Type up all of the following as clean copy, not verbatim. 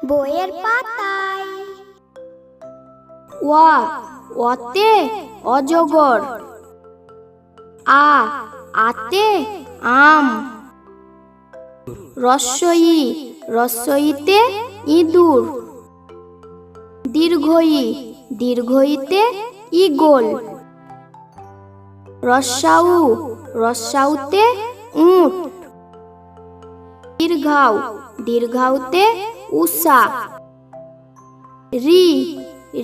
বইয়ের পাতায়। অতে অজগর। আতে আম। রস্বইতে ইঁদুর। দীর্ঘইতে ঈগল। রস্যাউতে উট। দীর্ঘাউতে উষা।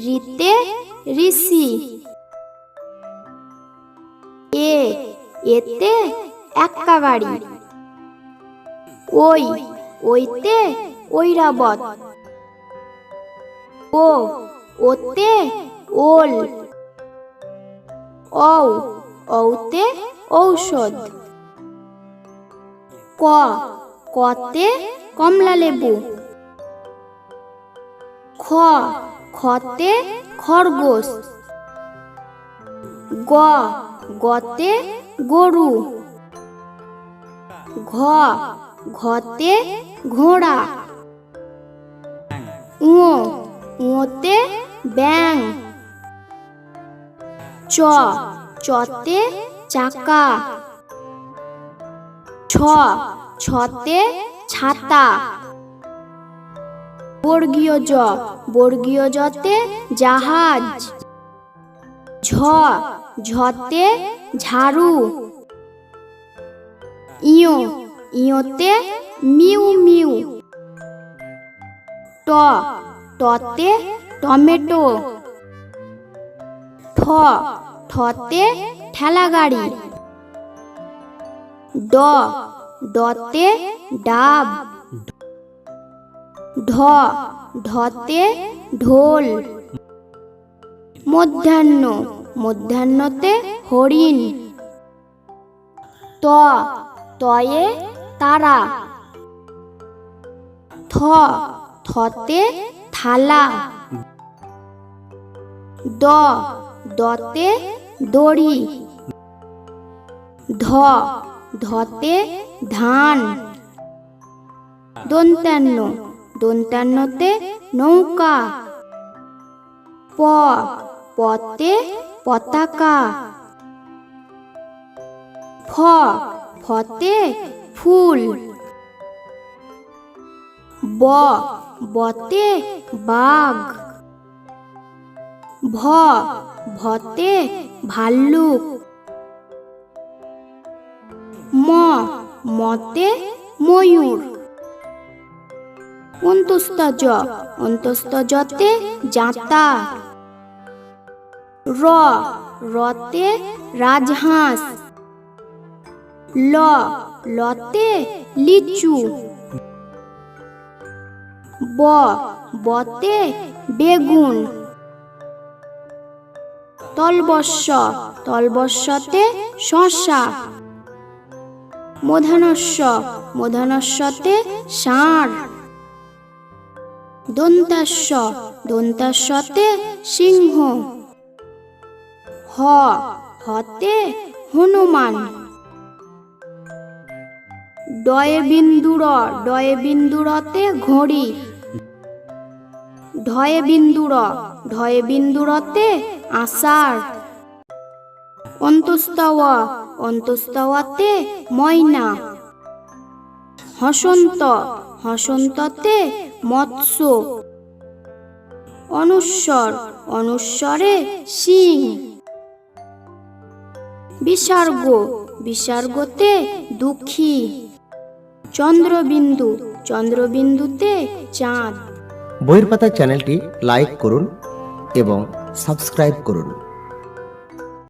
রিতে ঋষি। এতে এক্কা গাড়ি। ওইতে ঐরাবত। ওতে ওল। ঔতে ঔষধ। কতে কমলা লেবু। খতে খরগোশ। গতে গরু। ঘতে ঘোড়া। ওতে ব্যাঙ। চতে চাকা। ছতে ছাতা। বর্গীয় জতে জাহাজ। ঝতে ঝাড়ু। ইয়োতে মিউ মিউ। টতে টমেটো। ঠতে ঠেলা গাড়ি। ডতে ডাব। ঢতে ঢোল। মধ্যাহ্নতে হরিণ। তয়ে তারা। থতে থালা। দতে দড়ি। ধতে ধান। দন্ত্যান্নতে নৌকা। পতে পতাকা। ফতে ফুল। বতে বাঘ। ভতে ভাল্লুক। মতে ময়ূর। অন্তস্তজতে জাঁতা। রতে রাজহাঁস। লতে লিচু। বতে বেগুন। তলবস্যতে শসা। মূর্ধন্যতে ষাঁড়। দন্তাস্যতে সিংহ। হতে হনুমান। ডয়ে বিন্দুরতে ঘড়ি। ঢয়ে বিন্দুরতে আষাঢ়। অন্তস্তওয়াতে ময়না। হসন্ততে মৎস্য। অনুস্বরে সিং। বিসর্গতে দুঃখী। চন্দ্রবিন্দুতে চাঁদ। বইয়ের পাতা চ্যানেলটি লাইক করুন এবং সাবস্ক্রাইব করুন।